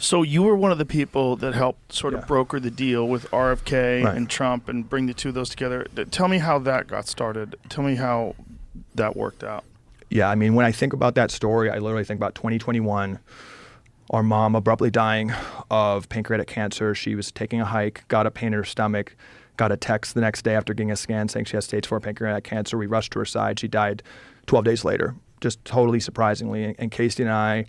So you were one of the people that helped sort of broker the deal with RFK and Trump and bring the two of those together. Tell me how that got started. Tell me how that worked out. Yeah, I mean, when I think about that story, I literally think about 2021, our mom abruptly dying of pancreatic cancer. She was taking a hike, got a pain in her stomach, got a text the next day after getting a scan saying she has stage 4 pancreatic cancer. We rushed to her side. She died 12 days later, just totally surprisingly. And Casey and I,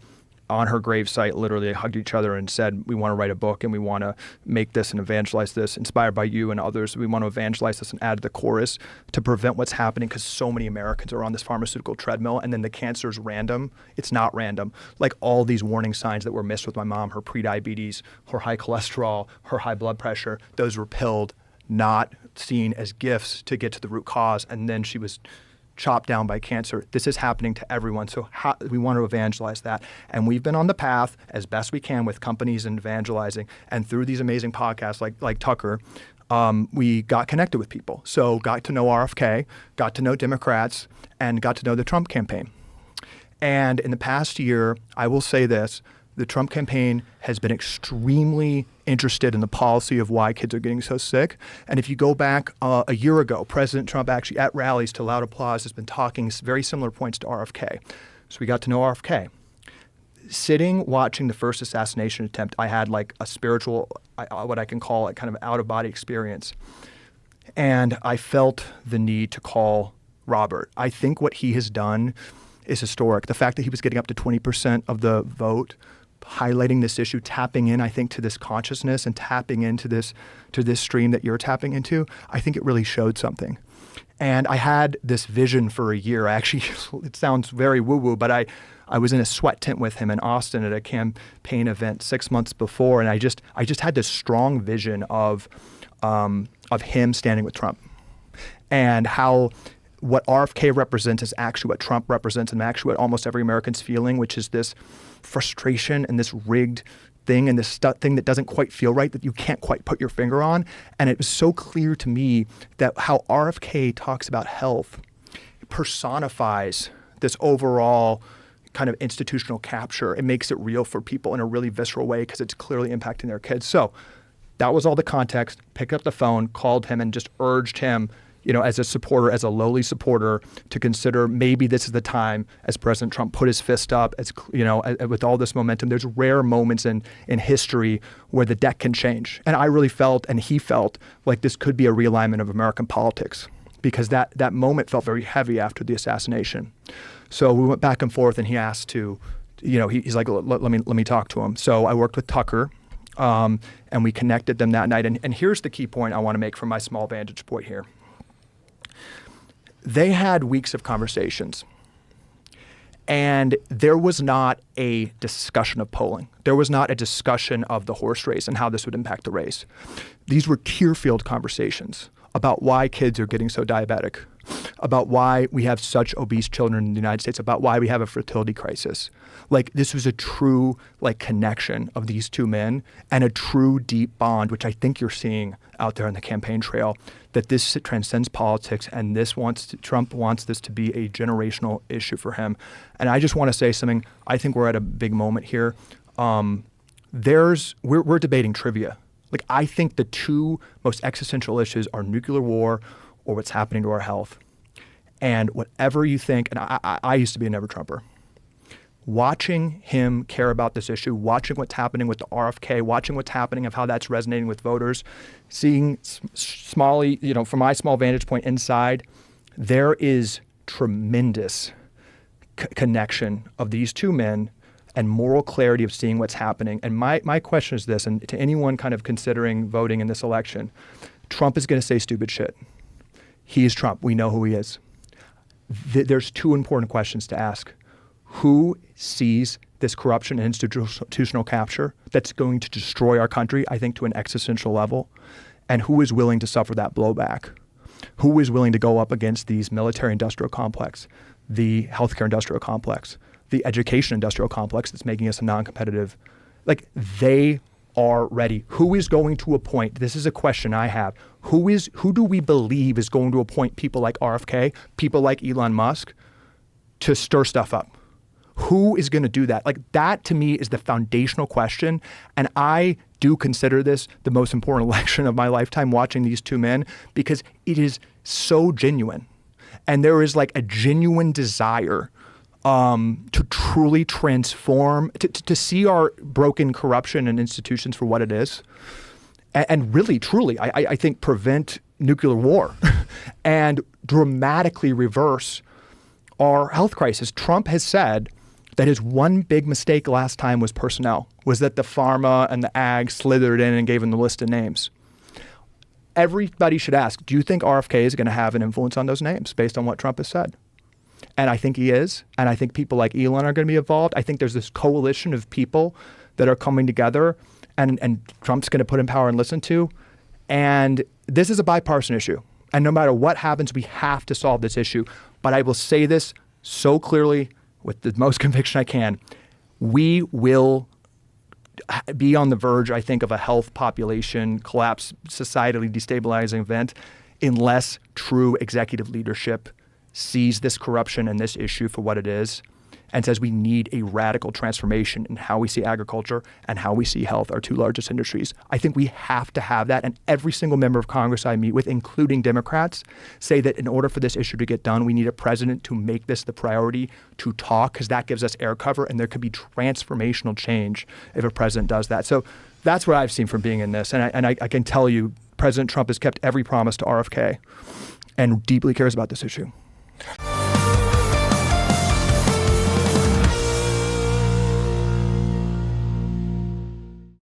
on her gravesite, literally hugged each other and said, we want to write a book and we want to make this and evangelize this, inspired by you and others. We want to evangelize this and add the chorus to prevent what's happening, because so many Americans are on this pharmaceutical treadmill, and then the cancer is random. It's not random. Like all these warning signs that were missed with my mom, her prediabetes, her high cholesterol, her high blood pressure, those were pilled, not seen as gifts to get to the root cause. And then she was chopped down by cancer. This is happening to everyone. So we want to evangelize that. And we've been on the path as best we can with companies and evangelizing. And through these amazing podcasts like Tucker, we got connected with people. So got to know RFK, got to know Democrats, and got to know the Trump campaign. And in the past year, I will say this, the Trump campaign has been extremely interested in the policy of why kids are getting so sick. And if you go back a year ago, President Trump actually at rallies to loud applause has been talking very similar points to RFK. So we got to know RFK. Sitting, watching the first assassination attempt, I had like a spiritual, what I can call a kind of out-of-body experience. And I felt the need to call Robert. I think what he has done is historic. The fact that he was getting up to 20% of the vote, highlighting this issue, tapping in, I think, to this consciousness and tapping into this stream that you're tapping into, I think it really showed something. And I had this vision for a year. Actually, it sounds very woo-woo, but I was in a sweat tent with him in Austin at a campaign event 6 months before, and I just had this strong vision of him standing with Trump, and how what RFK represents is actually what Trump represents, and actually what almost every American's feeling, which is this frustration and this rigged thing and this thing that doesn't quite feel right, that you can't quite put your finger on. And it was so clear to me that how RFK talks about health personifies this overall kind of institutional capture. It makes it real for people in a really visceral way because it's clearly impacting their kids. So that was all the context. Picked up the phone, called him, and just urged him, as a supporter, as a lowly supporter, to consider maybe this is the time, as President Trump put his fist up, with all this momentum. There's rare moments in history where the deck can change. And I really felt, and he felt, like this could be a realignment of American politics, because that moment felt very heavy after the assassination. So we went back and forth, and he asked to, he's like, let me talk to him. So I worked with Tucker, and we connected them that night. And here's the key point I want to make from my small vantage point here. They had weeks of conversations, and there was not a discussion of polling. There was not a discussion of the horse race and how this would impact the race. These were tear-filled conversations about why kids are getting so diabetic, about why we have such obese children in the United States, about why we have a fertility crisis. Like, this was a true connection of these two men, and a true deep bond, which I think you're seeing out there on the campaign trail, that this transcends politics, and Trump wants this to be a generational issue for him. And I just want to say something. I think we're at a big moment here. We're debating trivia. Like, I think the two most existential issues are nuclear war or what's happening to our health. And whatever you think, and I used to be a never Trumper, watching him care about this issue, watching what's happening with the RFK, watching what's happening of how that's resonating with voters, seeing Smalley, from my small vantage point inside, there is tremendous connection of these two men and moral clarity of seeing what's happening. And my question is this, and to anyone kind of considering voting in this election, Trump is going to say stupid shit. He is Trump. We know who he is. There's two important questions to ask. Who sees this corruption and institutional capture that's going to destroy our country, I think, to an existential level? And who is willing to suffer that blowback? Who is willing to go up against these military-industrial complex, the healthcare industrial complex, the education industrial complex that's making us a non-competitive? Like, they are ready. Who is going to appoint? This is a question I have. Who do we believe is going to appoint people like RFK, people like Elon Musk, to stir stuff up? Who is going to do that? Like, that to me is the foundational question. And I do consider this the most important election of my lifetime, watching these two men, because it is so genuine. And there is like a genuine desire to truly transform, to see our broken corruption and institutions for what it is. And really, truly, I think prevent nuclear war and dramatically reverse our health crisis. Trump has said that his one big mistake last time was personnel, was that the pharma and the ag slithered in and gave him the list of names. Everybody should ask, do you think RFK is going to have an influence on those names based on what Trump has said? And I think he is. And I think people like Elon are going to be involved. I think there's this coalition of people that are coming together, and Trump's going to put in power and listen to. And this is a bipartisan issue. And no matter what happens, we have to solve this issue. But I will say this so clearly with the most conviction I can. We will be on the verge, I think, of a health population collapse, societally destabilizing event, unless true executive leadership sees this corruption and this issue for what it is and says we need a radical transformation in how we see agriculture and how we see health, our two largest industries. I think we have to have that. And every single member of Congress I meet with, including Democrats, say that in order for this issue to get done, we need a president to make this the priority, to talk, because that gives us air cover, and there could be transformational change if a president does that. So that's what I've seen from being in this. And I can tell you, President Trump has kept every promise to RFK and deeply cares about this issue.